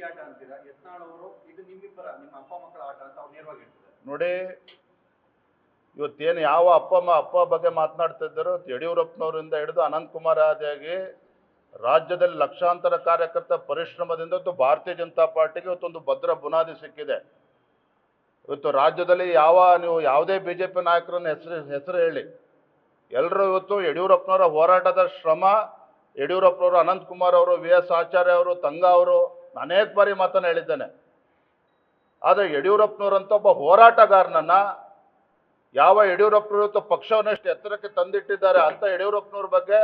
ಆಟ ಅಂತೀರಾ, ಯತ್ನಾಳ್ ಅವರು ಇದು ನಿಮ್ಮಿಬ್ಬರ ನಿಮ್ಮ ಅಪ್ಪ ಮಕ್ಕಳ ಆಟ ಅಂತ ಅವ್ರು ನೇರವಾಗಿ ಹೇಳ್ತಾರೆ. ನೋಡಿ, ಇವತ್ತೇನು ಯಾವ ಅಪ್ಪ ಬಗ್ಗೆ ಮಾತನಾಡ್ತಾ ಇದ್ದಾರೋ ಯಡಿಯೂರಪ್ಪನವರಿಂದ ಹಿಡಿದು ಅನಂತಕುಮಾರ್ ಆದಿಯಾಗಿ ರಾಜ್ಯದಲ್ಲಿ ಲಕ್ಷಾಂತರ ಕಾರ್ಯಕರ್ತ ಪರಿಶ್ರಮದಿಂದ ಇವತ್ತು ಭಾರತೀಯ ಜನತಾ ಪಾರ್ಟಿಗೆ ಇವತ್ತೊಂದು ಭದ್ರ ಬುನಾದಿ ಸಿಕ್ಕಿದೆ. ಇವತ್ತು ರಾಜ್ಯದಲ್ಲಿ ನೀವು ಯಾವುದೇ ಬಿಜೆಪಿ ನಾಯಕರನ್ನ ಹೆಸರು ಹೇಳಿ, ಎಲ್ಲರೂ ಇವತ್ತು ಯಡಿಯೂರಪ್ಪನವರ ಹೋರಾಟದ ಶ್ರಮ, ಯಡಿಯೂರಪ್ಪನವರು, ಅನಂತಕುಮಾರ್ ಅವರು, VS ಆಚಾರ್ಯ ಅವರು, ತಂಗಾ ಅವರು ಅನೇಕ ಬಾರಿ ಮಾತನ್ನು ಹೇಳಿದ್ದೇನೆ. ಆದರೆ ಯಡಿಯೂರಪ್ಪನವರಂತ ಒಬ್ಬ ಹೋರಾಟಗಾರನನ್ನ ಯಾವ ಯಡಿಯೂರಪ್ಪನವರು ಪಕ್ಷವನ್ನೆಷ್ಟು ಎತ್ತರಕ್ಕೆ ತಂದಿಟ್ಟಿದ್ದಾರೆ ಅಂತ ಯಡಿಯೂರಪ್ಪನವ್ರ ಬಗ್ಗೆ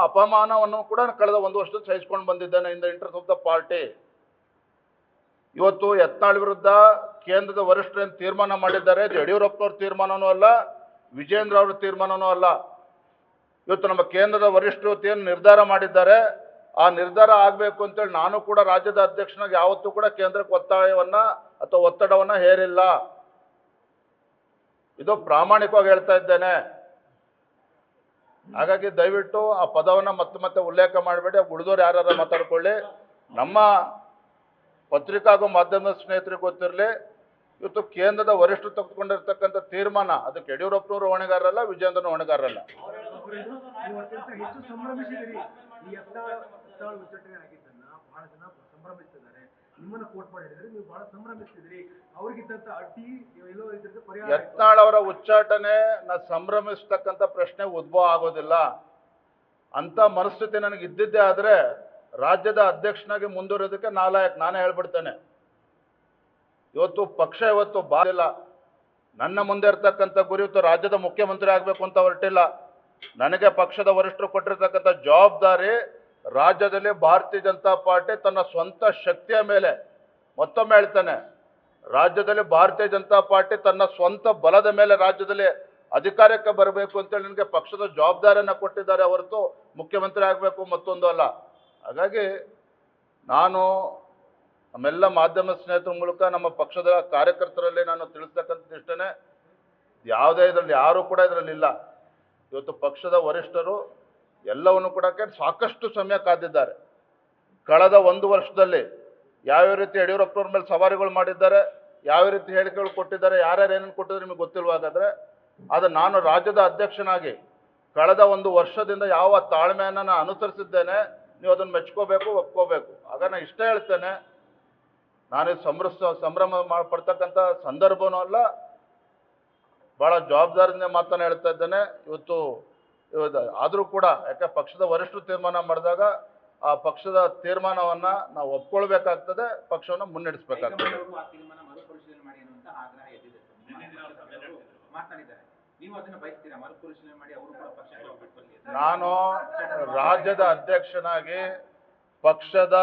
ಅಪಮಾನವನ್ನು ಕೂಡ ಕಳೆದ ಒಂದು ವರ್ಷದಲ್ಲಿ ಸಹಿಸಿಕೊಂಡು ಬಂದಿದ್ದೇನೆ in the interest of the party. ಇವತ್ತು ಯತ್ನಾಳ್ ವಿರುದ್ಧ ಕೇಂದ್ರದ ವರಿಷ್ಠರು ತೀರ್ಮಾನ ಮಾಡಿದ್ದಾರೆ, ಯಡಿಯೂರಪ್ಪನವ್ರ ತೀರ್ಮಾನನೂ ಅಲ್ಲ, ವಿಜೇಂದ್ರ ಅವರ ತೀರ್ಮಾನನೂ ಅಲ್ಲ. ಇವತ್ತು ನಮ್ಮ ಕೇಂದ್ರದ ವರಿಷ್ಠರು ಏನು ನಿರ್ಧಾರ ಮಾಡಿದ್ದಾರೆ, ಆ ನಿರ್ಧಾರ ಆಗಬೇಕು ಅಂತೇಳಿ ನಾನು ಕೂಡ ರಾಜ್ಯದ ಅಧ್ಯಕ್ಷನಾಗಿ ಯಾವತ್ತೂ ಕೂಡ ಕೇಂದ್ರಕ್ಕೆ ಒತ್ತಡವನ್ನ ಹೇರಿಲ್ಲ. ಇದು ಪ್ರಾಮಾಣಿಕವಾಗಿ ಹೇಳ್ತಾ ಇದ್ದೇನೆ. ಹಾಗಾಗಿ ದಯವಿಟ್ಟು ಆ ಪದವನ್ನು ಮತ್ತೆ ಉಲ್ಲೇಖ ಮಾಡಬೇಡಿ. ಉಳಿದೋರು ಯಾರು ಮಾತಾಡ್ಕೊಳ್ಳಿ. ನಮ್ಮ ಪತ್ರಿಕಾ ಹಾಗೂ ಮಾಧ್ಯಮದ ಸ್ನೇಹಿತರಿಗೆ ಗೊತ್ತಿರಲಿ, ಇವತ್ತು ಕೇಂದ್ರದ ವರಿಷ್ಠರು ತೆಗೆದುಕೊಂಡಿರ್ತಕ್ಕಂಥ ತೀರ್ಮಾನ ಅದಕ್ಕೆ ಯಡಿಯೂರಪ್ಪನವರು ಹೊಣೆಗಾರರಲ್ಲ, ವಿಜೇಂದ್ರನ ಹೊಣೆಗಾರರಲ್ಲ. ಯತ್ನಾಳ್ ಅವರ ಉಚ್ಚಾಟನೆ ಸಂಭ್ರಮಿಸ್ತಕ್ಕಂಥ ಪ್ರಶ್ನೆ ಉದ್ಭವ ಆಗೋದಿಲ್ಲ. ಅಂತ ಮನಸ್ಥಿತಿ ನನಗೆ ಇದ್ದಿದ್ದೇ ಆದ್ರೆ ರಾಜ್ಯದ ಅಧ್ಯಕ್ಷನಾಗಿ ಮುಂದುವರಿಯೋದಕ್ಕೆ ನಾನೇ ಹೇಳ್ಬಿಡ್ತೇನೆ. ಇವತ್ತು ಪಕ್ಷ ಬಾರಿಲ್ಲ. ನನ್ನ ಮುಂದೆ ಇರ್ತಕ್ಕಂಥ ಗುರಿ ಇವತ್ತು ರಾಜ್ಯದ ಮುಖ್ಯಮಂತ್ರಿ ಆಗಬೇಕು ಅಂತ ಹೊರಟಿಲ್ಲ. ನನಗೆ ಪಕ್ಷದ ವರಿಷ್ಠರು ಕೊಟ್ಟಿರ್ತಕ್ಕಂಥ ಜವಾಬ್ದಾರಿ ರಾಜ್ಯದಲ್ಲಿ ಭಾರತೀಯ ಜನತಾ ಪಾರ್ಟಿ ತನ್ನ ಸ್ವಂತ ಶಕ್ತಿಯ ಮೇಲೆ, ಮತ್ತೊಮ್ಮೆ ಹೇಳ್ತಾನೆ, ರಾಜ್ಯದಲ್ಲಿ ಭಾರತೀಯ ಜನತಾ ಪಾರ್ಟಿ ತನ್ನ ಸ್ವಂತ ಬಲದ ಮೇಲೆ ರಾಜ್ಯದಲ್ಲಿ ಅಧಿಕಾರಕ್ಕೆ ಬರಬೇಕು ಅಂತೇಳಿ ನನಗೆ ಪಕ್ಷದ ಜವಾಬ್ದಾರಿಯನ್ನು ಕೊಟ್ಟಿದ್ದಾರೆ ಹೊರತು ಮುಖ್ಯಮಂತ್ರಿ ಆಗಬೇಕು ಮತ್ತೊಂದು ಅಲ್ಲ. ಹಾಗಾಗಿ ನಾನು ನಮ್ಮೆಲ್ಲ ಮಾಧ್ಯಮ ಸ್ನೇಹಿತರ ಮೂಲಕ ನಮ್ಮ ಪಕ್ಷದ ಕಾರ್ಯಕರ್ತರಲ್ಲಿ ನಾನು ತಿಳಿಸ್ತಕ್ಕಂಥದ್ದು ಇಷ್ಟೇ, ಯಾವುದೇ ಇದರಲ್ಲಿ ಯಾರೂ ಕೂಡ ಇದರಲ್ಲಿ ಇಲ್ಲ. ಇವತ್ತು ಪಕ್ಷದ ವರಿಷ್ಠರು ಎಲ್ಲವನ್ನು ಕೂಡ ಸಾಕಷ್ಟು ಸಮಯ ಕಾದಿದ್ದಾರೆ. ಕಳೆದ ಒಂದು ವರ್ಷದಲ್ಲಿ ಯಾವ್ಯಾವ ರೀತಿ ಯಡಿಯೂರಪ್ಪನವ್ರ ಮೇಲೆ ಸವಾರಿಗಳು ಮಾಡಿದ್ದಾರೆ, ಯಾವ ರೀತಿ ಹೇಳಿಕೆಗಳು ಕೊಟ್ಟಿದ್ದಾರೆ, ಯಾರ್ಯಾರು ಏನೇನು ಕೊಟ್ಟಿದ್ದಾರೆ ನಿಮಗೆ ಗೊತ್ತಿಲ್ವಾಗಾದ್ರೆ, ಆದರೆ ನಾನು ರಾಜ್ಯದ ಅಧ್ಯಕ್ಷನಾಗಿ ಕಳೆದ ಒಂದು ವರ್ಷದಿಂದ ಯಾವ ತಾಳ್ಮೆಯನ್ನು ನಾನು ಅನುಸರಿಸಿದ್ದೇನೆ, ನೀವು ಅದನ್ನು ಮೆಚ್ಕೋಬೇಕು, ಒಪ್ಕೋಬೇಕು. ಆಗ ನಾನು ಇಷ್ಟೇ ಹೇಳ್ತೇನೆ, ನಾನು ಸಂಭ್ರಮ ಪಡ್ತಕ್ಕಂಥ ಸಂದರ್ಭನೂ ಅಲ್ಲ, ಭಾಳ ಜವಾಬ್ದಾರಿಯಿಂದ ಮಾತನ್ನು ಹೇಳ್ತಾ ಇದ್ದೇನೆ. ಇವತ್ತು ಆದರೂ ಕೂಡ ಯಾಕೆ ಪಕ್ಷದ ವರಿಷ್ಠರು ತೀರ್ಮಾನ ಮಾಡಿದಾಗ ಆ ಪಕ್ಷದ ತೀರ್ಮಾನವನ್ನು ನಾವು ಒಪ್ಕೊಳ್ಬೇಕಾಗ್ತದೆ, ಪಕ್ಷವನ್ನು ಮುನ್ನಡೆಸಬೇಕಾಗ್ತದೆ. ನಾನು ರಾಜ್ಯದ ಅಧ್ಯಕ್ಷನಾಗಿ ಪಕ್ಷದ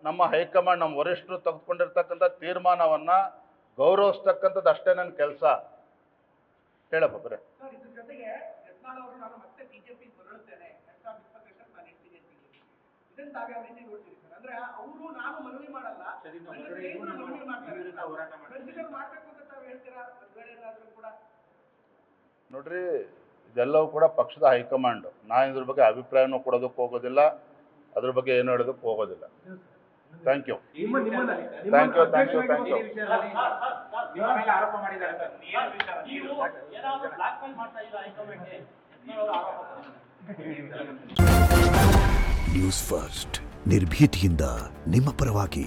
ನಮ್ಮ ಹೈಕಮಾಂಡ್, ನಮ್ಮ ವರಿಷ್ಠರು ತೆಗೆದುಕೊಂಡಿರ್ತಕ್ಕಂಥ ತೀರ್ಮಾನವನ್ನು ಗೌರವಿಸ್ತಕ್ಕಂಥದ್ದು ಅಷ್ಟೇ ನನ್ನ ಕೆಲಸ. ಹೇಳಪ್ಪ ಬರೇ. ನೋಡ್ರಿ, ಇದೆಲ್ಲವೂ ಕೂಡ ಪಕ್ಷದ ಹೈಕಮಾಂಡ್. ನಾನು ಇದ್ರ ಬಗ್ಗೆ ಅಭಿಪ್ರಾಯನೂ ಕೊಡೋದಕ್ಕೆ ಹೋಗೋದಿಲ್ಲ, ಅದ್ರ ಬಗ್ಗೆ ಏನು ಹೇಳೋದಕ್ಕೆ ಹೋಗೋದಿಲ್ಲ. Thank you. ನ್ಯೂಸ್ ಫಸ್ಟ್, ನಿರ್ಭೀತಿಯಿಂದ ನಿಮ್ಮ ಪರವಾಗಿ.